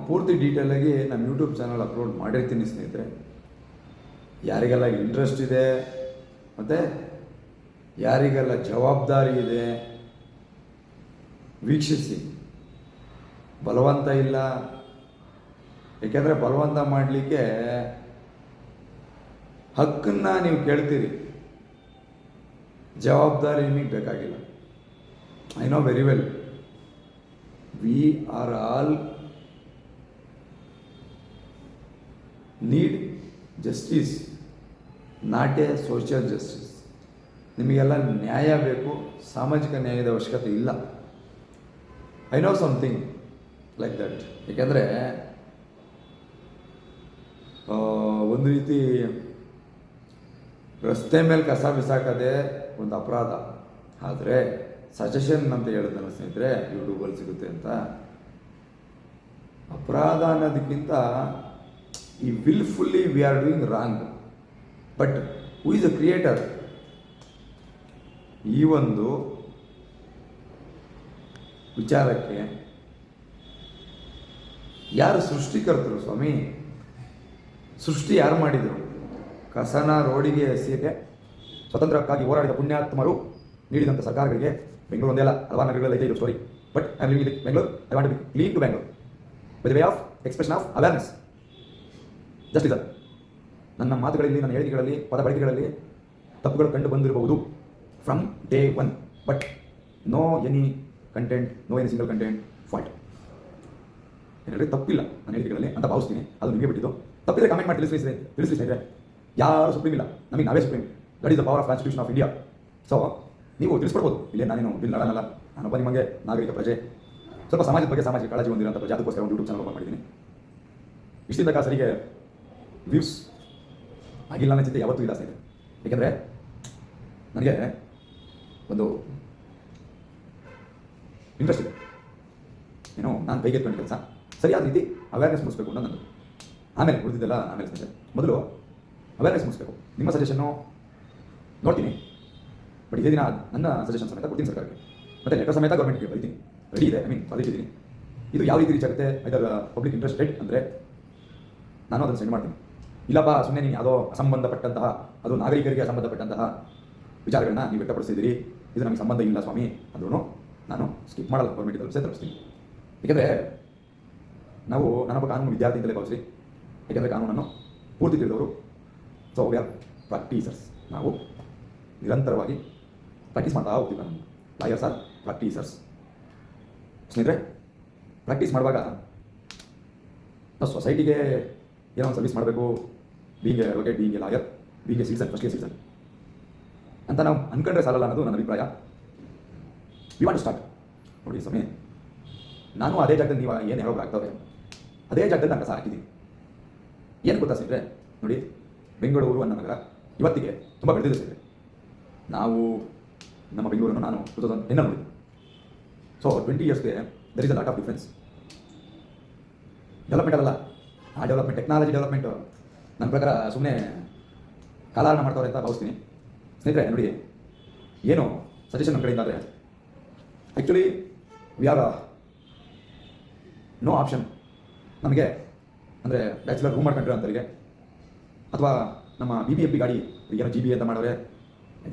ಪೂರ್ತಿ ಡೀಟೇಲಾಗಿ ನಾನು YouTube channel upload ಮಾಡಿರ್ತೀನಿ ಸ್ನೇಹಿತರೆ. ಯಾರಿಗೆಲ್ಲ ಇಂಟ್ರೆಸ್ಟ್ ಇದೆ ಮತ್ತು ಯಾರಿಗೆಲ್ಲ ಜವಾಬ್ದಾರಿ ಇದೆ ವೀಕ್ಷಿಸಿ. ಬಲವಂತ ಇಲ್ಲ, ಏಕೆಂದರೆ ಬಲವಂತ ಮಾಡಲಿಕ್ಕೆ ಹಕ್ಕನ್ನು ನೀವು ಕೇಳ್ತೀರಿ, ಜವಾಬ್ದಾರಿ ನಿಮಗೆ ಬೇಕಾಗಿಲ್ಲ. I know very well, we are all need justice, not A social justice. ನಿಮಗೆಲ್ಲ ನ್ಯಾಯ ಬೇಕು, ಸಾಮಾಜಿಕ ನ್ಯಾಯದ ಅವಶ್ಯಕತೆ ಇಲ್ಲ. I know something like that. ಏಕೆಂದರೆ ಒಂದು ರೀತಿ ರಸ್ತೆ ಮೇಲೆ ಕಸ ಬಿಸಾಕದೆ ಒಂದು ಅಪರಾಧ. ಆದರೆ ಸಜೆಷನ್ ಅಂತ ಹೇಳಿದ್ನಲ್ಲ ಸ್ನೇಹಿತರೆ, ಯೂಟ್ಯೂಬಲ್ಲಿ ಸಿಗುತ್ತೆ ಅಂತ. ಅಪರಾಧ ಅನ್ನೋದಕ್ಕಿಂತ ಈ wilfully we are doing wrong. But who is a creator? ಈ ಒಂದು ವಿಚಾರಕ್ಕೆ ಯಾರು ಸೃಷ್ಟಿಕರ್ತರು ಸ್ವಾಮಿ? ಸೃಷ್ಟಿ ಯಾರು ಮಾಡಿದರು? ಕಸನ ರೋಡಿಗೆ ಎಸೆಯಕ್ಕೆ ಸ್ವತಂತ್ರಕ್ಕಾಗಿ ಹೋರಾಡಿದ ಪುಣ್ಯಾತ್ಮರು ನೀಡಿದಂಥ ಸರ್ಕಾರಗಳಿಗೆ ಬೆಂಗಳೂರು ಒಂದೇ ಅಲ್ಲ, ಹಲವಾರು ನಗರಗಳಲ್ಲಿ ಐತೆ ಇದು story. But I am living in Bengaluru. I want to be clean to Bengaluru by the way of expression of awareness. Just ಇದು ನನ್ನ ಮಾತುಗಳಲ್ಲಿ, ನನ್ನ ಹೇಳಿಕೆಗಳಲ್ಲಿ, ಪದ ಬಳಕೆಗಳಲ್ಲಿ ತಪ್ಪುಗಳು ಕಂಡು ಬಂದಿರಬಹುದು from day one. But no any content, no any single content fault. ಏನಾದ್ರೆ ತಪ್ಪಿಲ್ಲ ನನ್ನ ಹೇಳಿಕೆಗಳಲ್ಲಿ ಅಂತ ಭಾವಿಸ್ತೀನಿ. ಅದು ನಿಮಗೆ ಬಿಟ್ಟಿದ್ದು. ತಪ್ಪಿದ್ರೆ ಕಮೆಂಟ್ ಮಾಡಿ ತಿಳಿಸಿ ಸ್ನೇಹಿತರೆ. ಯಾರು ಸುಪ್ರೀಮ್ ಇಲ್ಲ, ನಮಗೆ ನಾವೇ supreme. That is the power of constitution of India. So ನೀವು ತಿಳಿಸ್ಕೊಡ್ಬೋದು, ಇಲ್ಲೇ ನಾನೇನು ಬಿಲ್ ನಡನಲ್ಲ, ನಾನೊಬ್ಬ ನಿಮಗೆ ನಾಗರಿಕ ಪ್ರಜೆ, ಸ್ವಲ್ಪ ಸಮಾಜದ ಬಗ್ಗೆ ಸಾಮಾಜಿಕ ಕಾಳಜಿ ಹೊಂದಿರೋಂಥ ಪ್ರಜೆ. ಅದಕ್ಕೋಸ್ಕರ ಒಂದು ಯೂಟ್ಯೂಬ್ ಚಾನಲ್ ಓಪನ್ ಮಾಡಿದ್ದೀನಿ. ಇಷ್ಟಿಂದ ಸರಿಗೆ ವ್ಯೂಸ್ ಆಗಿಲ್ಲ ಅನ್ನೋ ಚಿಂತೆ ಯಾವತ್ತೂ ಇಲ್ಲ ಸ್ನೇಹಿತರೆ. ಏಕೆಂದರೆ ನನಗೆ ಒಂದು ಇಂಟ್ರೆಸ್ಟ್ ಇದೆ. ಏನೋ ನಾನು ಕೈಗೆತ್ಕೊಂಡು ಕೆಲಸ ಸರಿಯಾದ ರೀತಿ ಅವೇರ್ನೆಸ್ ಮೂಡಿಸ್ಬೇಕು ಅನ್ನೋ ನಂದು. ಆಮೇಲೆ ಉಳಿದಿದ್ದೆಲ್ಲ ಆಮೇಲೆ ಸ್ನೇಹಿತರೆ. ಮೊದಲು ಅವೇರ್ನೆಸ್ ಮೂಡಿಸ್ಬೇಕು. ನಿಮ್ಮ ಸಜೆಷನ್ನು ನೋಡ್ತೀನಿ, ಬಟ್ ಇದೇ ದಿನ ನನ್ನ ಸಜೆಷನ್ ಸಮೇತ ಕೊಡ್ತೀನಿ ಸರ್ಕಾರಕ್ಕೆ, ಮತ್ತು ಲೆಟರ್ ಸಮೇತ ಗೌರ್ಮೆಂಟ್ಗೆ ಬರೀತೀನಿ. ರೆಡಿ ಇದೆ, ಐ ಮೀನ್ ಬರೀತಿದ್ದೀನಿ. ಇದು ಯಾವ ರೀತಿ ರೀಚ್ ಆಗುತ್ತೆ, ಇದರ ಪಬ್ಲಿಕ್ ಇಂಟ್ರೆಸ್ಟೆಡ್ ಅಂದರೆ ನಾನು ಅದನ್ನು ಸೆಂಡ್ ಮಾಡ್ತೀನಿ. ಇಲ್ಲಪ್ಪ ಸುಮ್ಮನೆ ನೀವು ಯಾವುದೋ ಅಸಂಬಂಧಪಟ್ಟಂತಹ, ಅದು ನಾಗರಿಕರಿಗೆ ಸಂಬಂಧಪಟ್ಟಂತಹ ವಿಚಾರಗಳನ್ನ ನೀವು ವ್ಯಕ್ತಪಡಿಸಿದ್ದೀರಿ, ಇದು ನಮಗೆ ಸಂಬಂಧ ಇಲ್ಲ ಸ್ವಾಮಿ ಅಂದ್ರೂ ನಾನು ಸ್ಕಿಪ್ ಮಾಡಲ್ಲ, ಗೌರ್ಮೆಂಟ್ ತಲುಪಿಸೇ ತಲುಪಿಸ್ತೀನಿ. ಏಕೆಂದರೆ ನಾನೊಬ್ಬ ಕಾನೂನು ವಿದ್ಯಾರ್ಥಿ ಅಂತಲೇ ಭಾವಿಸಿ. ಏಕೆಂದರೆ ಕಾನೂನನ್ನು ಪೂರ್ತಿ ತಿಳಿದವರು. So we are practisers. ನಾವು ನಿರಂತರವಾಗಿ ಪ್ರಾಕ್ಟೀಸ್ ಮಾಡ್ತಾ ಹೋಗ್ತೀವಿ. ನಾನು ಲಾಯರ್ಸ್ ಆರ್ ಪ್ರಾಕ್ಟೀಸರ್ಸ್. ಸ್ನೇಹಿತರೆ, ಪ್ರಾಕ್ಟೀಸ್ ಮಾಡುವಾಗ ನಾವು ಸೊಸೈಟಿಗೆ ಏನೋ ಒಂದು ಸರ್ವಿಸ್ ಮಾಡಬೇಕು, being a advocate, being a lawyer, being a citizen, first a citizen ಅಂತ ನಾವು ಅನ್ಕೊಂಡ್ರೆ ಸಾಲಲ್ಲ ಅನ್ನೋದು ನನ್ನ ಅಭಿಪ್ರಾಯ. We want to start. ನೋಡಿ ಸ್ವಾಮಿ, ನಾನು ಅದೇ ಜಾಗದಲ್ಲಿ ನೀವು ಏನು ಹೇಳೋರು ಆಗ್ತವೆ, ಅದೇ ಜಾಗದಲ್ಲಿ ನಾನು ಕಸ ಹಾಕಿದ್ದೀನಿ. ಏನು ಗೊತ್ತಾ ಸ್ನೇಹಿತರೆ? ನೋಡಿ, ಬೆಂಗಳೂರು ಅನ್ನೋ ನಗರ ಇವತ್ತಿಗೆ ತುಂಬ ಬೆಳೆದಿದೆ ಸ್ನೇಹಿತರೆ. ನಾವು ನಮ್ಮ ಬೆಂಗಳೂರನ್ನು ನಾನು 2010 ನೋಡಿದ್ದೆ. ಸೊ 20 ಇಯರ್ಸ್ಗೆ there is a lot of difference. Development ಅಲ್ಲ, ಆ ಡೆವಲಪ್ಮೆಂಟ್, ಟೆಕ್ನಾಲಜಿ ಡೆವಲಪ್ಮೆಂಟು ನನ್ನ ಪ್ರಕಾರ ಸುಮ್ಮನೆ ಕಾಲಹರಣ ಮಾಡ್ತವ್ರೆ ಅಂತ ಭಾವಿಸ್ತೀನಿ. ಸ್ನೇಹಿತರೆ ನೋಡಿ, ಏನು ಸಜೆಷನ್ ನಮ್ಮ ಕಡೆಯಿಂದ ಅಂದರೆ, actually we are no option. ನಮಗೆ ಅಂದರೆ ಬ್ಯಾಚುಲರ್ ರೂಮ್ ಮಾಡ್ಕೊಂಡ್ರೆ ಅಂತವರಿಗೆ, ಅಥವಾ ನಮ್ಮ BBMP ಗಾಡಿ ಏನೋ GB ಅಂತ ಮಾಡೋರೆ,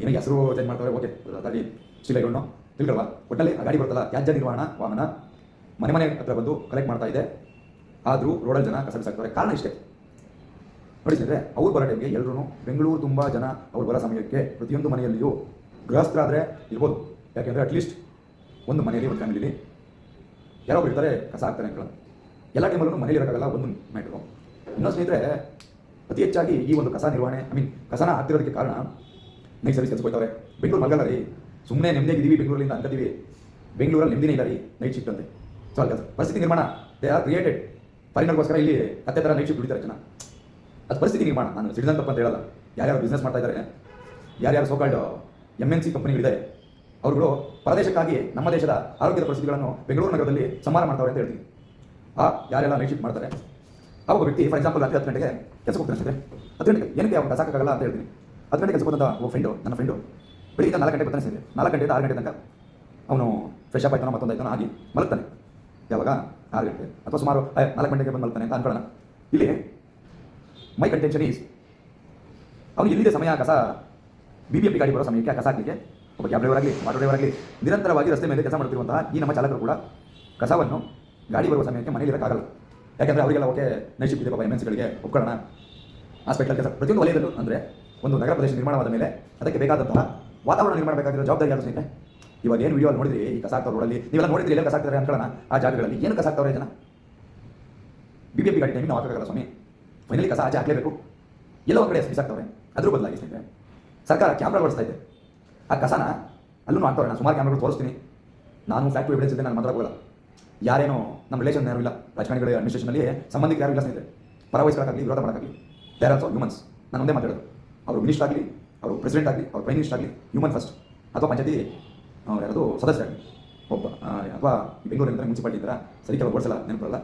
ಏನೋ ಹೆಸರು ಚೇಂಜ್ ಮಾಡ್ತಾರೆ, ಓಕೆ ಗಾಡಿ ಶಿಲೆಗಳನ್ನು ತಿಳ್ಕೊಳ್ವಾ. ಒಟ್ಟಲ್ಲಿ ಆ ಗಾಡಿ ಬರ್ತಲ್ಲ, ತ್ಯಾಜ್ಯ ನಿರ್ವಹಣಾ ವಾಹನ ಮನೆ ಹತ್ರ ಬಂದು ಕಲೆಕ್ಟ್ ಮಾಡ್ತಾ ಇದೆ. ಆದರೂ ರೋಡಲ್ಲಿ ಜನ ಕಸ ಬಿಸಾಕ್ತಾರೆ. ಕಾರಣ ಇಷ್ಟೇ ನೋಡಿ ಸ್ನೇಹಿತರೆ. ಅವ್ರು ಬರೋ ಟೈಮ್ಗೆ ಎಲ್ಲರೂ, ಬೆಂಗಳೂರು ತುಂಬ ಜನ ಅವ್ರು ಬರೋ ಸಮಯಕ್ಕೆ ಪ್ರತಿಯೊಂದು ಮನೆಯಲ್ಲಿಯೂ ಗೃಹಸ್ಥರಾದರೆ ಇರ್ಬೋದು. ಯಾಕೆಂದರೆ ಅಟ್ಲೀಸ್ಟ್ ಒಂದು ಮನೆಯಲ್ಲಿ, ಒಂದು ಫ್ಯಾಮಿಲಿಲಿ ಯಾರೋ ಇರ್ತಾರೆ ಕಸ ಹಾಕ್ತಾರೆ ಅನ್ಕೊಳ್ಳೋದು. ಎಲ್ಲ ಟೈಮಲ್ಲೂ ಮನೇಲಿ ಇರೋಕ್ಕಾಗಲ್ಲ, ಒಂದು ಮ್ಯಾಟ್ರು. ಇನ್ನೊಂದು ಸ್ನೇಹಿತರೆ, ಅತಿ ಹೆಚ್ಚಾಗಿ ಈ ಒಂದು ಕಸ ನಿರ್ವಹಣೆ, ಕಸನ ಆಗ್ತಿರೋದಕ್ಕೆ ಕಾರಣ ನೈಟ್ ಸರ್ವಿಸ್ ಕೆಲಸ ಹೋಗ್ತವ್ರೆ. ಬೆಂಗಳೂರು ಮಲಗಲ್ಲ ರೀ, ಸುಮ್ಮನೆ ನೆಮ್ಮದಿಯಾಗಿದ್ದೀವಿ ಬೆಂಗಳೂರಿಂದ ಅನ್ಕೋತೀವಿ. ಬೆಂಗಳೂರಲ್ಲಿ ನೆಮ್ಮದಿನೇ ಇಲ್ಲ ರೀ, ನೈಟ್ ಶಿಫ್ಟ್ ಅಂತೆ. ಸೊ ಅಲ್ಲಿ ಪರಿಸ್ಥಿತಿ ನಿರ್ಮಾಣ, ದೇ ಆರ್ ಕ್ರಿಯೇಟೆಡ್. ಫಾರಿನರ್ಗೋಸ್ಕರ ಇಲ್ಲಿ ಕತ್ತೆ ಥರ ನೈಟ್ ಶಿಫ್ಟ್ ದುಡಿತಾರೆ ಜನ. ಅದು ಪರಿಸ್ಥಿತಿ ನಿರ್ಮಾಣ. ನಾನು ಸಿಟಿಸನ್ ತಪ್ಪು ಅಂತ ಹೇಳಲ್ಲ. ಯಾರ್ಯಾರು ಬಿಸ್ನೆಸ್ ಮಾಡ್ತಾ ಇದ್ದಾರೆ, ಯಾರ್ಯಾರು ಸೋಕಾಲ್ಡ್ MNC ಕಂಪನಿಗಳಿದೆ, ಅವರುಗಳು ಪರದೇಶಕ್ಕಾಗಿ ನಮ್ಮ ದೇಶದ ಆರೋಗ್ಯದ ಪರಿಸ್ಥಿತಿಗಳನ್ನು ಬೆಂಗಳೂರು ನಗರದಲ್ಲಿ ಸಂಹಾರ ಮಾಡ್ತಾವ್ರೆ ಅಂತ ಹೇಳ್ತೀನಿ. ಯಾರೆಲ್ಲ ನೈಟ್ ಶಿಫ್ಟ್ ಮಾಡ್ತಾರೆ, ಆ ಒಬ್ಬ ವ್ಯಕ್ತಿ ಫಾರ್ ಎಕ್ಸಾಂಪಲ್ ರಾತ್ರಿ 10 ಗಂಟೆಗೆ ಕೆಲಸಕ್ಕೆ ಹೋಗ್ತಾನೆ ಸ್ನೇಹಿತರೆ. 10 ಗಂಟೆಗೆ ಏನಕ್ಕೆ ಅವ್ನು ಕಸ ಹಾಕೋಕ್ಕಾಗಲ್ಲ ಅಂತ ಹೇಳ್ತೀನಿ. 10 ಗಂಟೆಗೆ ಕೆಲಸಕ್ಕೆ ಹೋದಂಥ ಒಬ್ಬ ನನ್ನ ಫ್ರೆಂಡು ಬೆಳಿಗ್ಗೆ 4 ಗಂಟೆಗೆ ಬರ್ತಾನೆ ಸ್ನೇಹಿತರೆ. 4 ಗಂಟೆಯಿಂದ 6 ಗಂಟೆ ತನಕ ಅವನು ಫ್ರೆಶ್ ಅಪ್ ಆಯ್ತಾನೋ ಮತ್ತೊಂದು ಆಯ್ತಾನೋ ಆಗಿ ಮಲಗ್ತಾನೆ. ಯಾವಾಗ 6 ಗಂಟೆ ಅಥವಾ ಸುಮಾರು 4 ಗಂಟೆಗೆ ಬಂದು ಮಲ್ತಾನೆ ಅಂತ ಅನ್ಕೊಳ್ಳೋಣ. ಇಲ್ಲಿ ಮೈ ಕಂಟೆನ್ಷನ್ ಈಸ್ ಅವನಿಗೆ ಎಲ್ಲಿದೆ ಸಮಯ ಕಸ BBMP ಗಾಡಿ ಬರೋ ಸಮಯಕ್ಕೆ ಕಸ ಹಾಕಲಿಕ್ಕೆ ಒಬ್ಬ ಕ್ಯಾಬ್ ಡ್ರೈವರ್ ಆಗಲಿ ಆಟೋ ಡ್ರೈವರ್ ಆಗಲಿ ನಿರಂತರವಾಗಿ ರಸ್ತೆ ಮೇಲೆ ಕೆಲಸ ಮಾಡುತ್ತಿರುವಂತಹ ಈ ನಮ್ಮ ಚಾಲಕರು ಕೂಡ ಕಸವನ್ನು ಗಾಡಿ ಬರುವ ಸಮಯಕ್ಕೆ ಮನೇಲಿ ಇರೋಕ್ಕಾಗಲ್ಲ. ಯಾಕೆಂದರೆ ಅವರಿಗೆಲ್ಲ ಓಕೆ ನೈಟ್ ಶಿಫ್ಟ್ ಇದೆ ಪಾಪ MNCಗಳಿಗೆ ಒಪ್ಕೊಳ್ಳೋಣ. ಹಾಸ್ಪಿಟಲ್ ಕೆಲಸ ಪ್ರತಿಯೊಂದು ವಲಯದಲ್ಲೂ ಅಂದರೆ ಒಂದು ನಗರ ಪ್ರದೇಶ ನಿರ್ಮಾಣವಾದ ಮೇಲೆ ಅದಕ್ಕೆ ಬೇಕಾದಂತಹ ವಾತಾವರಣ ನಿರ್ಮಾಣ ಬೇಕಾಗಿರೋ ಜವಾಬ್ದಾರಿ ಯಾರು ಸ್ನೇಹಿತರೆ? ಇವಾಗ ಏನು ವಿಡಿಯೋ ನೋಡಿದ್ರಿ ಈ ಕಸ ಹಾಕ್ತಾರೆ ರೋಡಲ್ಲಿ, ನೀವೆಲ್ಲ ನೋಡಿದ್ರಿ ಎಲ್ಲ ಕಸ ಹಾಕ್ತಾರೆ ಅನ್ಕೊಳ್ಳೋಣ. ಆ ಜಾಗಗಳಲ್ಲಿ ಏನು ಕಸ ಹಾಕ್ತವ್ರೆ ಜನ? BBMP ಗಾಡಿ ಟೈಮಿಗೆ ನಾವು ಹಾಕೋಕ್ಕಾಗಲ್ಲ ಸ್ವಾಮಿ. ಫೈನಲಿ ಕಸ ಆಚೆ ಹಾಕಲೇಬೇಕು. ಎಲ್ಲೋ ಒಂದು ಕಡೆ ಬಿಸಾಕ್ತವ್ರೆ. ಅದ್ರ ಬದಲಾಗಿ ಸ್ನೇಹಿತರೆ ಸರ್ಕಾರ ಕ್ಯಾಮ್ರಾ ಬಳಸ್ತಾ ಇದೆ. ಆ ಕಸನ ಅಲ್ಲೂ ಹಾಕ್ತವ್ರೆ. ನಾನು ಸುಮಾರು ಕ್ಯಾಮ್ರಾಗಳು ತೋರಿಸ್ತೀನಿ. ನಾನು ಫ್ಯಾಕ್ಟ್ ಎವಿಡೆನ್ಸ್ ಇದೆ, ನಾನು ಮಾತಾಡೋಲ್ಲ. ಯಾರೇನೋ ನಮ್ಮ ರಿಲೇಷನ್ ಯಾರು ಇಲ್ಲ, ರಾಜಕಾರಣಿಗಳ ಅಡ್ಮಿನಿಸ್ಟ್ರೇಷನಲ್ಲಿ ಸಂಬಂಧಿಕ ಯಾರು ಇಲ್ಲ ಸ್ನೇಹಿತರೆ. ಪರವಹಿಸೋಕ್ಕಾಗಲಿ ವಿರೋಧ ಮಾಡೋಕ್ಕಾಗಲಿ ದೇರ್ ಆಲ್ಸೋ ಹ್ಯೂಮನ್ಸ್. ನಾನು ಒಂದೇ ಮಾತಾಡೋದು, ಅವರು ಮಿನಿಸ್ಟರ್ ಆಗಲಿ, ಅವರು ಪ್ರೆಸಿಡೆಂಟ್ ಆಗಲಿ, ಅವರು ಪ್ರೈಮ್ ಮಿನಿಸ್ಟರ್ ಆಗಲಿ, ಹ್ಯೂಮನ್ ಫಸ್ಟ್. ಅಥವಾ ಪಂಚಾಯತಿ ಯಾವುದು ಸದಸ್ಯರಾಗಲಿ ಒಬ್ಬ ಅಥವಾ ಬೆಂಗಳೂರಿನ ಮುನ್ಸಿಪಾಲಿಟಿ ಇದ್ದಾರೆ ಸರಿ ಕೆಲವು ಓಡಿಸಲ್ಲ ನೆನಪಲ್ಲ.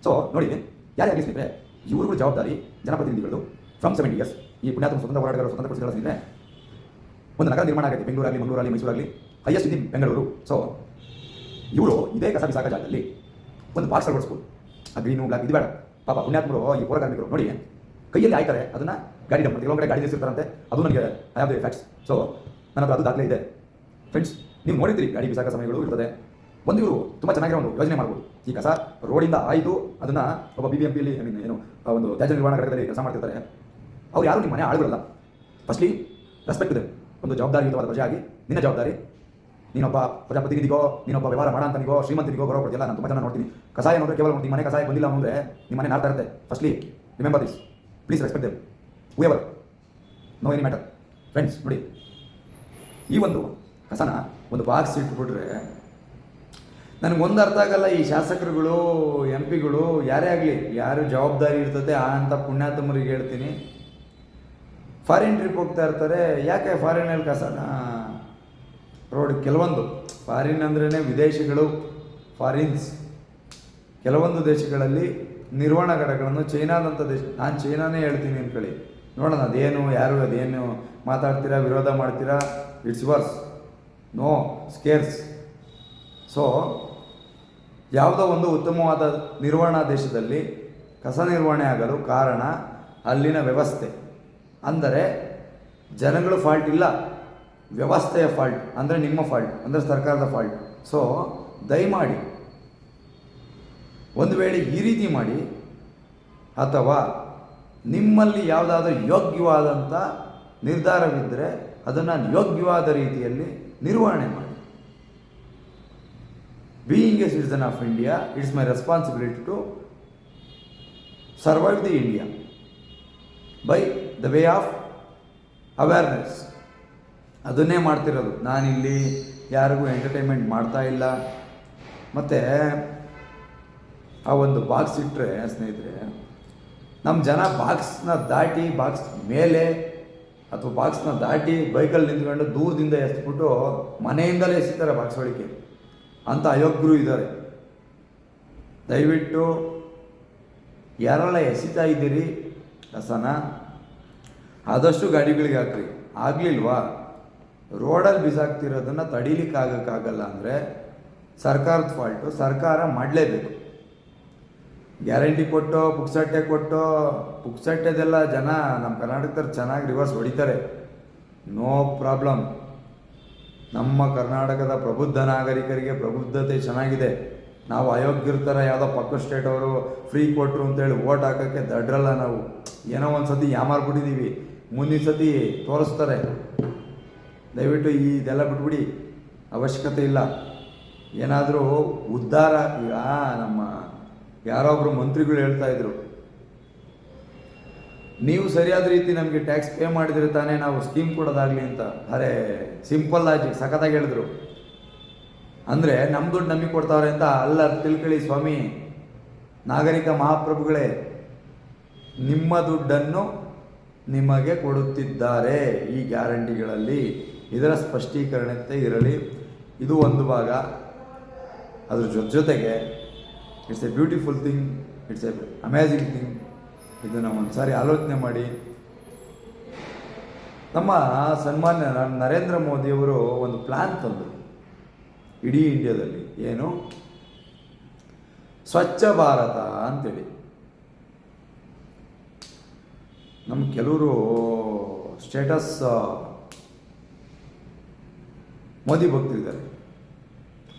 ಸೊ ನೋಡಿ ಯಾರೇ ಸ್ನೇಹಿತರೆ, ಇವ್ರುಗಳ ಜವಾಬ್ದಾರಿ ಜನಪ್ರತಿನಿಧಿಗಳು ಫ್ರಮ್ 70 years ಈ ಪುಣ್ಯಾತ್ಮ ಸ್ವತಂತ್ರ ಹೋರಾಟಗಾರರು ಸ್ವತಂತ್ರ ಕೊಡಿಸಿದ ಸ್ನೇಹಿತರೆ ಒಂದು ನಗರ ನಿರ್ಮಾಣ ಆಗಿದೆ. ಬೆಂಗಳೂರಾಗಲಿ, ಮಂಗಳೂರಾಗಲಿ, ಮೈಸೂರಾಗಲಿ, ಹೈಯೆಸ್ಟ್ ಇನ್ ಬೆಂಗಳೂರು. ಸೊ ಇವರು ಇದೇ ಕಸ ಬಿಸಾಕ ಜಾಗದಲ್ಲಿ ಒಂದು ಬಾಕ್ಸ್ ಅಳವಡಿಸ್ಬೋದು. ಆ ಗ್ರೀನು ಬ್ಲಾಕ್ ಇದು ಬೇಡ. ಪಾಪ ಪುಣ್ಯಾತ್ಮರು ಈ ಪೌರ ಕಾರ್ಮಿಕರು ನೋಡಿ ಕೈಯಲ್ಲಿ ಆಯ್ತಾರೆ, ಅದನ್ನು ಗಾಡಿ ಡಂಪ್ ಕೆಲವೊಂದು ಕಡೆ ಗಾಡಿ ನಿಲ್ಲಿಸಿರ್ತಾರಂತೆ. ಅದು ನನಗೆ I have the facts. So ನನ್ನ ಹತ್ರ ಅದು ದಾಖಲೆ ಇದೆ ಫ್ರೆಂಡ್ಸ್. ನೀವು ನೋಡಿದ್ರಿ ಗಾಡಿ ಬಿಸಾಕ ಸಮಯಗಳು ಇರ್ತದೆ. ಒಂದು ಇವರು ತುಂಬ ಚೆನ್ನಾಗಿರೋ ಒಂದು ಯೋಜನೆ ಮಾಡ್ಬೋದು. ಈ ಕಸ ರೋಡಿಂದ ಆಯ್ದು ಅದನ್ನು ಒಬ್ಬ BBMPಯಲ್ಲಿ ಏನು ಒಂದು ತ್ಯಾಜ್ಯ ನಿರ್ವಹಣಾ ಘಟಕದಲ್ಲಿ ಕೆಲಸ ಮಾಡ್ತಿರ್ತಾರೆ. ಅವ್ರು ಯಾರು ನಿಮ್ಮ ಮನೆ ಆಳುಗಳಲ್ಲ. ಫಸ್ಟ್ಲಿ ರೆಸ್ಪೆಕ್ಟ್ ಇದೆ. ಒಂದು ಜವಾಬ್ದಾರಿಯುತವಾದ ಪ್ರಜೆ ಆಗಿ ನಿನ್ನ ಜವಾಬ್ದಾರಿ. ನೀನೊಬ್ಬ ಪ್ರಜಾಪ್ರತಿನಿಧಿಗೋ, ನೀನೊಬ್ಬ ವ್ಯವಹಾರ ಮಾಡೋಂತನಿಗೋ, ಶ್ರೀಮಂತನಿಗೋ ಗೌರವ ಕೊಡ್ತಿಲ್ಲ. ನಾನು ತುಂಬ ಜನ ನೋಡ್ತೀನಿ. ಕಸಾಯ ನೋಡಿದ್ರೆ ಕೇವಲ ನಿಮ್ಮ ಮನೆ ಕಸಾಯ ಬಂದಿಲ್ಲ ಅಂದರೆ ನಿಮ್ಮ ಮನೆ ನಾಡ್ತಾ ಇರುತ್ತೆ. Firstly remember this, please respect them whoever no any matter. Friends ನೋಡಿ, ಈ ಒಂದು ಕಸನ ಒಂದು ಬಾಕ್ಸ್ ಇಟ್ಬಿಟ್ರೆ ನನಗೊಂದು ಅರ್ಥ ಆಗಲ್ಲ. ಈ ಶಾಸಕರುಗಳು, MP ಗಳು ಯಾರೇ ಆಗಲಿ, ಯಾರು ಜವಾಬ್ದಾರಿ ಇರ್ತದೆ ಆ ಅಂತ ಪುಣ್ಯಾತ್ಮರಿಗೆ ಹೇಳ್ತೀನಿ, ಫಾರಿನ್ ಟ್ರಿಪ್ ಹೋಗ್ತಾ ಇರ್ತಾರೆ. ಯಾಕೆ ಫಾರಿನಲ್ಲಿ ಕಸನ ರೋಡ್ ಕೆಲವೊಂದು ಫಾರಿನ್ ಅಂದ್ರೇ ವಿದೇಶಿಗಳು, ಫಾರಿನ್ಸ್ ಕೆಲವೊಂದು ದೇಶಗಳಲ್ಲಿ ನಿರ್ವಹಣಾ ಘಟಕಗಳನ್ನು ಚೈನಾದಂಥ ದೇಶ, ನಾನು ಚೈನಾನೇ ಹೇಳ್ತೀನಿ ಅಂದ್ಕೊಳ್ಳಿ, ನೋಡೋಣ ಅದೇನು ಯಾರು ಅದೇನು ಮಾತಾಡ್ತೀರಾ, ವಿರೋಧ ಮಾಡ್ತೀರಾ, it's worse, no scares. So ಯಾವುದೋ ಒಂದು ಉತ್ತಮವಾದ ನಿರ್ವಹಣಾ ದೇಶದಲ್ಲಿ ಕಸ ನಿರ್ವಹಣೆ ಆಗಲು ಕಾರಣ ಅಲ್ಲಿನ ವ್ಯವಸ್ಥೆ. ಅಂದರೆ ಜನಗಳು ಫಾಲ್ಟ್ ಇಲ್ಲ, ವ್ಯವಸ್ಥೆಯ ಫಾಲ್ಟ್, ಅಂದರೆ ನಿಮ್ಮ ಫಾಲ್ಟ್, ಅಂದರೆ ಸರ್ಕಾರದ ಫಾಲ್ಟ್. ಸೊ ದಯಮಾಡಿ ಒಂದು ವೇಳೆ ಈ ರೀತಿ ಮಾಡಿ, ಅಥವಾ ನಿಮ್ಮಲ್ಲಿ ಯಾವುದಾದ್ರೂ ಯೋಗ್ಯವಾದಂಥ ನಿರ್ಧಾರವಿದ್ದರೆ ಅದನ್ನು ಯೋಗ್ಯವಾದ ರೀತಿಯಲ್ಲಿ ನಿರ್ವಹಣೆ ಮಾಡಿ. Being a citizen of India, it's my responsibility to survive the India by the way of awareness. ಅದನ್ನೇ ಮಾಡ್ತಿರೋದು. ನಾನಿಲ್ಲಿ ಯಾರಿಗೂ ಎಂಟರ್ಟೈನ್ಮೆಂಟ್ ಮಾಡ್ತಾ ಇಲ್ಲ. ಮತ್ತು ಆ ಒಂದು ಬಾಕ್ಸ್ ಇಟ್ಟರೆ ಸ್ನೇಹಿತರೆ, ನಮ್ಮ ಜನ ಬಾಕ್ಸ್ನ ದಾಟಿ, ಬಾಕ್ಸ್ ಮೇಲೆ ಅಥವಾ ಬಾಕ್ಸ್ನ ದಾಟಿ ಬೈಕಲ್ಲಿ ನಿಂತ್ಕೊಂಡು ದೂರದಿಂದ ಎಸ್ಬಿಟ್ಟು ಮನೆಯಿಂದಲೇ ಎಸಿತಾರೆ ಬಾಕ್ಸ್ ಒಳಗೆ. ಅಂಥ ಅಯೋಗ್ಯರು ಇದ್ದಾರೆ. ದಯವಿಟ್ಟು ಯಾರೆಲ್ಲ ಎಸಿತಾ ಇದ್ದೀರಿ ಕಸನ ಆದಷ್ಟು ಗಾಡಿಗಳಿಗೆ ಹಾಕ್ರಿ. ಆಗಲಿಲ್ವಾ, ರೋಡಲ್ಲಿ ಬಿಸಾಕ್ತಿರೋದನ್ನು ತಡೀಲಿಕ್ಕಾಗಕ್ಕಾಗಲ್ಲ ಅಂದರೆ ಸರ್ಕಾರದ ಫಾಲ್ಟು. ಸರ್ಕಾರ ಮಾಡಲೇಬೇಕು. ಗ್ಯಾರಂಟಿ ಕೊಟ್ಟು ಪುಕ್ಸಟ್ಟೆದೆಲ್ಲ ಜನ ನಮ್ಮ ಕರ್ನಾಟಕದಲ್ಲಿ ಚೆನ್ನಾಗಿ ರಿವರ್ಸ್ ಹೊಡಿತಾರೆ, ನೋ ಪ್ರಾಬ್ಲಮ್. ನಮ್ಮ ಕರ್ನಾಟಕದ ಪ್ರಬುದ್ಧ ನಾಗರಿಕರಿಗೆ ಪ್ರಬುದ್ಧತೆ ಚೆನ್ನಾಗಿದೆ. ನಾವು ಅಯೋಗ್ಯರ ಥರ ಯಾವುದೋ ಪಕ್ಕ ಸ್ಟೇಟ್ ಅವರು ಫ್ರೀ ಕೊಟ್ಟರು ಅಂತೇಳಿ ಓಟ್ ಹಾಕೋಕ್ಕೆ ದಡ್ರಲ್ಲ ನಾವು. ಏನೋ ಒಂದು ಸತಿ ಯಾಮಾರ್ಬಿಟ್ಟಿದ್ದೀವಿ, ಮುಂದಿನ ಸತಿ ತೋರಿಸ್ತಾರೆ. ದಯವಿಟ್ಟು ಇದೆಲ್ಲ ಬಿಟ್ಬಿಡಿ, ಅವಶ್ಯಕತೆ ಇಲ್ಲ. ಏನಾದರೂ ಉದ್ಧಾರ, ಈಗ ನಮ್ಮ ಯಾರೊಬ್ಬರು ಮಂತ್ರಿಗಳು ಹೇಳ್ತಾಯಿದ್ರು, ನೀವು ಸರಿಯಾದ ರೀತಿ ನಮಗೆ ಟ್ಯಾಕ್ಸ್ ಪೇ ಮಾಡಿದರೆ ತಾನೇ ನಾವು ಸ್ಕೀಮ್ ಕೊಡೋದಾಗಲಿ ಅಂತ. ಅರೆ ಸಿಂಪಲ್ ಆಗಿ ಸಖತ್ತಾಗಿ ಹೇಳಿದ್ರು. ಅಂದರೆ ನಮ್ಮ ದುಡ್ಡು ನಮಗೆ ಕೊಡ್ತಾವ್ರೆ ಅಂತ ಅಲ್ಲ ತಿಳ್ಕೊಳ್ಳಿ ಸ್ವಾಮಿ. ನಾಗರಿಕ ಮಹಾಪ್ರಭುಗಳೇ, ನಿಮ್ಮ ದುಡ್ಡನ್ನು ನಿಮಗೆ ಕೊಡುತ್ತಿದ್ದಾರೆ ಈ ಗ್ಯಾರಂಟಿಗಳಲ್ಲಿ. ಇದರ ಸ್ಪಷ್ಟೀಕರಣತೆ ಇರಲಿ. ಇದು ಒಂದು ಭಾಗ. ಅದ್ರ ಜೊತೆಗೆ it's A beautiful thing, it's A amazing thing. ಇದನ್ನು ಒಂದು ಸಾರಿ ಆಲೋಚನೆ ಮಾಡಿ. ನಮ್ಮ ಸನ್ಮಾನ್ಯ ನರೇಂದ್ರ ಮೋದಿಯವರು ಒಂದು ಪ್ಲ್ಯಾನ್ ತಂದರು ಇಡೀ ಇಂಡಿಯಾದಲ್ಲಿ. ಏನು, ಸ್ವಚ್ಛ ಭಾರತ ಅಂತೇಳಿ. ನಮ್ಮ ಕೆಲವರು ಸ್ಟೇಟಸ್ ಮೋದಿ ಭಕ್ತರಿದ್ದಾರೆ.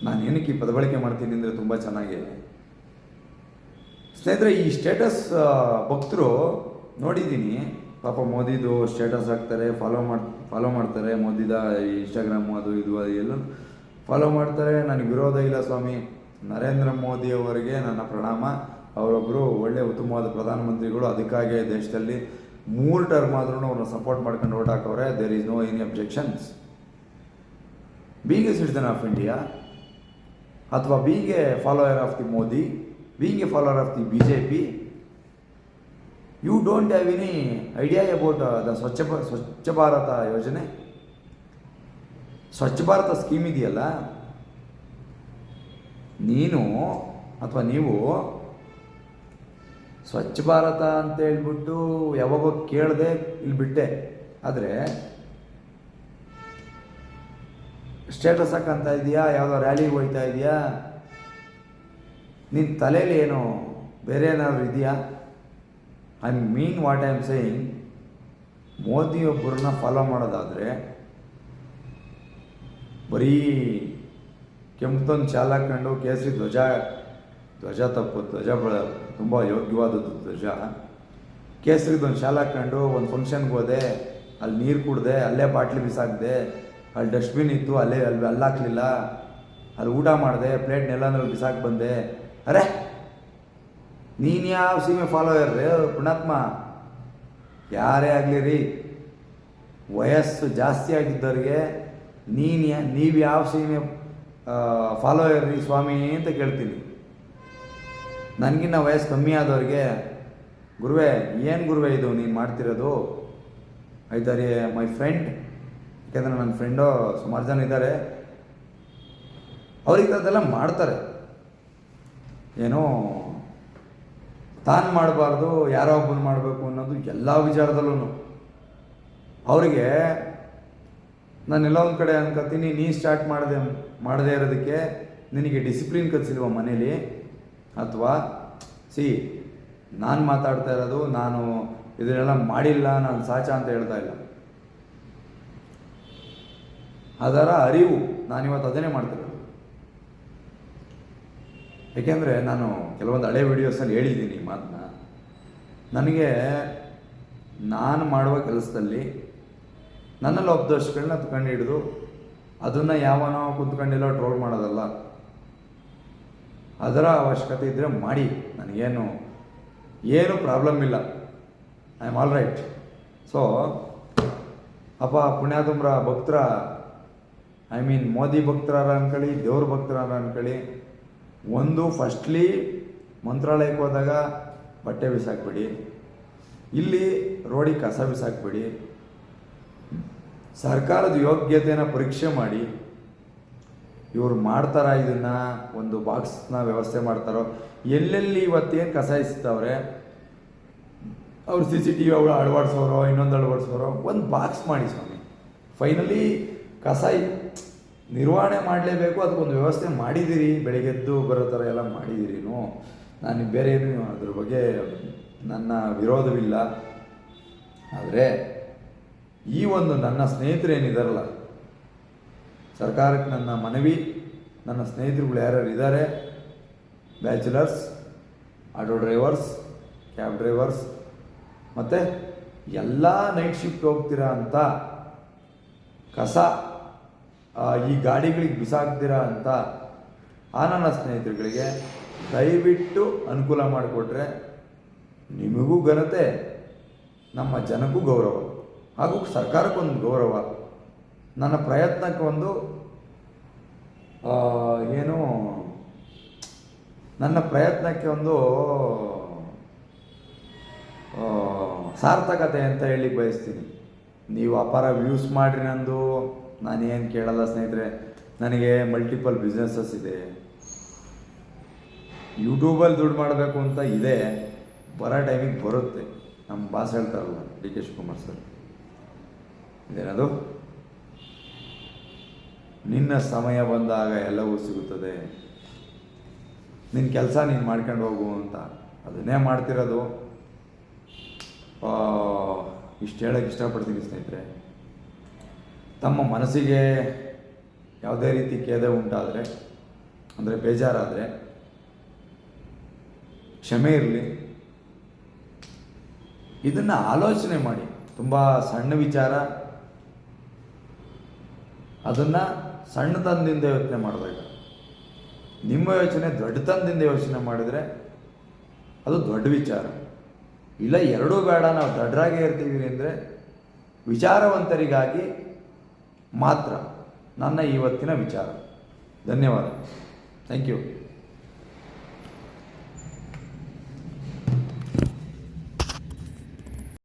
ನಾನು ಏನಕ್ಕೆ ಈ ಪದ ಬಳಕೆ ಮಾಡ್ತೀನಿ ಅಂದರೆ ತುಂಬ ಚೆನ್ನಾಗಿ ಸ್ನೇಹಿತರೆ, ಈ ಸ್ಟೇಟಸ್ ಭಕ್ತರು ನೋಡಿದ್ದೀನಿ. ಪಾಪ ಮೋದಿದು ಸ್ಟೇಟಸ್ ಹಾಕ್ತಾರೆ, ಫಾಲೋ ಮಾಡ್ತಾರೆ. ಮೋದಿದ ಇನ್ಸ್ಟಾಗ್ರಾಮು ಅದು ಇದು ಎಲ್ಲ ಫಾಲೋ ಮಾಡ್ತಾರೆ. ನನಗೆ ವಿರೋಧ ಇಲ್ಲ ಸ್ವಾಮಿ. ನರೇಂದ್ರ ಮೋದಿಯವರಿಗೆ ನನ್ನ ಪ್ರಣಾಮ. ಅವರೊಬ್ಬರು ಒಳ್ಳೆಯ ಉತ್ತಮವಾದ ಪ್ರಧಾನಮಂತ್ರಿಗಳು. ಅದಕ್ಕಾಗಿ ದೇಶದಲ್ಲಿ 3 ಟರ್ಮ್ ಆದ್ರೂ ಅವ್ರನ್ನ ಸಪೋರ್ಟ್ ಮಾಡ್ಕೊಂಡು ಓಟ್ ಹಾಕವ್ರೆ. There is no any objections. Being a citizen of India ಅಥವಾ being a follower of the Modi, being a follower of the BJP, you don't have any idea about the Swachh Bharat ಯೋಜನೆ. Swachh Bharat scheme ಇದೆಯಲ್ಲ, ನೀನು ಅಥವಾ ನೀವು ಸ್ವಚ್ಛ ಭಾರತ ಅಂತ ಹೇಳ್ಬಿಟ್ಟು ಯಾವಾಗ ಕೇಳದೆ ಇಲ್ಲಿ ಬಿಟ್ಟೆ. ಆದರೆ ಸ್ಟೇಟಸ್ ಹಾಕಂತ ಇದೆಯಾ, ಯಾವುದೋ ರ್ಯಾಲಿಗೆ ಹೋಗ್ತಾ ಇದೆಯಾ, ನಿನ್ನ ತಲೆಯಲ್ಲಿ ಏನು ಬೇರೆ ಏನಾದರೂ ಇದೆಯಾ? I mean what I am saying, ಮೋದಿಯೊಬ್ಬರನ್ನ ಫಾಲೋ ಮಾಡೋದಾದರೆ ಬರೀ ಕೆಂಪುತೊಂದು ಶಾಲ ಹಾಕ್ಕೊಂಡು ಕೇಸರಿ ಧ್ವಜ ತಪ್ಪು, ತುಂಬ ಯೋಗ್ಯವಾದದ್ದು ಧ್ವಜ. ಕೇಸರಿದೊಂದು ಶಾಲ ಹಾಕ್ಕೊಂಡು ಒಂದು ಫಂಕ್ಷನ್ಗೆ ಹೋದೆ, ಅಲ್ಲಿ ನೀರು ಕುಡ್ದೆ, ಅಲ್ಲೇ ಬಾಟ್ಲಿ ಬಿಸಾಕಿದೆ, ಅಲ್ಲಿ ಡಸ್ಟ್ಬಿನ್ ಇತ್ತು, ಅಲ್ಲಿ ಹಾಕಲಿಲ್ಲ, ಅಲ್ಲಿ ಊಟ ಮಾಡಿದೆ, ಪ್ಲೇಟ್ ನೆಲನಲ್ಲಿ ಬಿಸಾಕಿ ಬಂದೆ. ಅರೆ, ನೀನು ಯಾವ ಸೀಮೆ ಫಾಲೋಯರ್ ರೀ ಪುಣಾತ್ಮ? ಯಾರೇ ಆಗಲಿ ರೀ, ವಯಸ್ಸು ಜಾಸ್ತಿ ಆಗಿದ್ದವ್ರಿಗೆ ನೀವು ಯಾವ ಸೀಮೆ ಫಾಲೋಯರ್ ರೀ ಸ್ವಾಮಿ ಅಂತ ಕೇಳ್ತೀನಿ. ನನಗಿನ್ನ ವಯಸ್ಸು ಕಮ್ಮಿ ಆದವ್ರಿಗೆ, ಗುರುವೇ ಏನು ಗುರುವೇ ಇದು ನೀನು ಮಾಡ್ತಿರೋದು? ಐದಾರಿ ಮೈ ಫ್ರೆಂಡ್, ಯಾಕೆಂದರೆ ನನ್ನ ಫ್ರೆಂಡು ಸುಮಾರು ಜನ ಇದ್ದಾರೆ, ಅವ್ರಿಗೆ ಅದೆಲ್ಲ ಮಾಡ್ತಾರೆ. ಏನೋ ತಾನು ಮಾಡಬಾರ್ದು, ಯಾರೋ ಒಬ್ಬನು ಮಾಡಬೇಕು ಅನ್ನೋದು ಎಲ್ಲ ವಿಚಾರದಲ್ಲೂ. ಅವರಿಗೆ ನಾನೆಲ್ಲ ಒಂದು ಕಡೆ ಅನ್ಕೋತೀನಿ, ನೀ ಸ್ಟಾರ್ಟ್ ಮಾಡದೇ ಇರೋದಕ್ಕೆ ನಿನಗೆ ಡಿಸಿಪ್ಲಿನ್ ಕಲಿಸಿಲ್ವ ಮನೇಲಿ? ಅಥವಾ ನಾನು ಮಾತಾಡ್ತಾ ಇರೋದು, ನಾನು ಇದನ್ನೆಲ್ಲ ಮಾಡಿಲ್ಲ, ನಾನು ಸಾಚ ಅಂತ ಹೇಳ್ತಾ ಇಲ್ಲ. ಅದರ ಅರಿವು ನಾನಿವತ್ತು ಅದನ್ನೇ ಮಾಡ್ತಿರೋದು. ಏಕೆಂದರೆ ನಾನು ಕೆಲವೊಂದು ಹಳೆ ವೀಡಿಯೋಸಲ್ಲಿ ಹೇಳಿದ್ದೀನಿ ಈ ಮಾತನ್ನ. ನನಗೆ ನಾನು ಮಾಡುವ ಕೆಲಸದಲ್ಲಿ ನನ್ನ ಲೋಪದೋಷಗಳನ್ನ ಕಂಡು ಹಿಡಿದು ಅದನ್ನು ಯಾವನೋ ಕುಂತ್ಕೊಂಡಿಲ್ಲೋ ಟ್ರೋಲ್ ಮಾಡೋದಲ್ಲ. ಅದರ ಅವಶ್ಯಕತೆ ಇದ್ದರೆ ಮಾಡಿ, ನನಗೇನು ಪ್ರಾಬ್ಲಮ್ ಇಲ್ಲ. I am all right. So ಅಪ್ಪ ಪುಣ್ಯಾತುಮ್ರ ಭಕ್ತರ, ಐ ಮೀನ್ ಮೋದಿ ಭಕ್ತರಾರ ಅಂದ್ಕೊಳ್ಳಿ, ದೇವ್ರ ಭಕ್ತರಾರ ಅಂದ್ಕೊಳ್ಳಿ, ಒಂದು ಫಸ್ಟ್ಲಿ ಮಂತ್ರಾಲಯಕ್ಕೆ ಹೋದಾಗ ಬಟ್ಟೆ ಬಿಸಾಕ್ಬಿಡಿ, ಇಲ್ಲಿ ರೋಡಿಗೆ ಕಸ ಬಿಸಾಕ್ಬಿಡಿ, ಸರ್ಕಾರದ ಯೋಗ್ಯತೆಯನ್ನು ಪರೀಕ್ಷೆ ಮಾಡಿ. ಇವರು ಮಾಡ್ತಾರ ಇದನ್ನು, ಒಂದು ಬಾಕ್ಸ್ನ ವ್ಯವಸ್ಥೆ ಮಾಡ್ತಾರೋ, ಎಲ್ಲೆಲ್ಲಿ ಇವತ್ತೇನು ಕಸ ಇಸ್ತಾವ್ರೆ ಅವ್ರು CCTV ಅಳವಡಿಸೋರೋ ಇನ್ನೊಂದು ಅಳವಡಿಸೋರೋ ಒಂದು ಬಾಕ್ಸ್ ಮಾಡಿ ಸ್ವಾಮಿ. ಫೈನಲಿ ಕಸ ನಿರ್ವಹಣೆ ಮಾಡಲೇಬೇಕು, ಅದಕ್ಕೊಂದು ವ್ಯವಸ್ಥೆ ಮಾಡಿದ್ದೀರಿ, ಬೆಳಗ್ಗೆದ್ದು ಬರೋ ಥರ ಎಲ್ಲ ಮಾಡಿದ್ದೀರಿ. ನಾನು ಬೇರೆ ಏನು ಅದ್ರ ಬಗ್ಗೆ ನನ್ನ ವಿರೋಧವಿಲ್ಲ. ಆದರೆ ಈ ಒಂದು ನನ್ನ ಸ್ನೇಹಿತರು ಏನಿದಾರಲ್ಲ, ಸರ್ಕಾರಕ್ಕೆ ನನ್ನ ಮನವಿ, ನನ್ನ ಸ್ನೇಹಿತರುಗಳು ಯಾರ್ಯಾರು ಇದ್ದಾರೆ, bachelors, auto drivers, cab drivers, ಮತ್ತು ಎಲ್ಲ ನೈಟ್ ಶಿಫ್ಟ್ ಹೋಗ್ತೀರಾ ಅಂತ ಕಸ ಈ ಗಾಡಿಗಳಿಗೆ ಬಿಸಾಕ್ತೀರಾ ಅಂತ ಆ ನನ್ನ ಸ್ನೇಹಿತರುಗಳಿಗೆ ದಯವಿಟ್ಟು ಅನುಕೂಲ ಮಾಡಿಕೊಟ್ರೆ ನಿಮಗೂ ಘನತೆ, ನಮ್ಮ ಜನಕ್ಕೂ ಗೌರವ, ಹಾಗೂ ಸರ್ಕಾರಕ್ಕೊಂದು ಗೌರವ. ನನ್ನ ಪ್ರಯತ್ನಕ್ಕೆ ಒಂದು ನನ್ನ ಪ್ರಯತ್ನಕ್ಕೆ ಒಂದು ಸಾರ್ಥಕತೆ ಅಂತ ಹೇಳಿ ಬಯಸ್ತೀನಿ. ನೀವು ಅಪಾರ ವ್ಯೂಸ್ ಮಾಡಿರಿ, ನಾನೇನು ಕೇಳಲ್ಲ ಸ್ನೇಹಿತರೆ. ನನಗೆ ಮಲ್ಟಿಪಲ್ ಬಿಸ್ನೆಸಸ್ ಇದೆ, ಯೂಟ್ಯೂಬಲ್ಲಿ ದುಡ್ಡು ಮಾಡಬೇಕು ಅಂತ ಇದೆ, ಬರೋ ಟೈಮಿಗೆ ಬರುತ್ತೆ. ನಮ್ಮ ಬಾಸ್ ಹೇಳ್ತಾರಲ್ಲ DK ಶಿವಕುಮಾರ್ ಸರ್, ಇದೇನದು, ನಿನ್ನ ಸಮಯ ಬಂದಾಗ ಎಲ್ಲವೂ ಸಿಗುತ್ತದೆ. ನಿನ್ನ ಕೆಲಸ ನೀನು ಮಾಡ್ಕೊಂಡು ಹೋಗು ಅಂತ. ಅದನ್ನೇ ಮಾಡ್ತಿರೋದು. ಇಷ್ಟು ಹೇಳೋಕ್ಕೆ ಇಷ್ಟಪಡ್ತೀನಿ ಸ್ನೇಹಿತರೆ. ತಮ್ಮ ಮನಸ್ಸಿಗೆ ಯಾವುದೇ ರೀತಿ ಖೇದ ಉಂಟಾದರೆ, ಅಂದರೆ ಬೇಜಾರಾದರೆ ಕ್ಷಮೆ ಇರಲಿ. ಇದನ್ನು ಆಲೋಚನೆ ಮಾಡಿ. ತುಂಬ ಸಣ್ಣ ವಿಚಾರ, ಅದನ್ನು ಸಣ್ಣತನದಿಂದ ಯೋಚನೆ ಮಾಡಬೇಕು. ನಿಮ್ಮ ಯೋಚನೆ ದೊಡ್ಡತನದಿಂದ ಯೋಚನೆ ಮಾಡಿದರೆ ಅದು ದೊಡ್ಡ ವಿಚಾರ. ಇಲ್ಲ ಎರಡೂ ಬೇಡ, ನಾವು ದಡ್ಡರಾಗೇ ಇರ್ತೀವಿ ಅಂದರೆ ವಿಚಾರವಂತರಿಗಾಗಿ ಮಾತ್ರ ನನ್ನ ಇವತ್ತಿನ ವಿಚಾರ. ಧನ್ಯವಾದ. Thank you.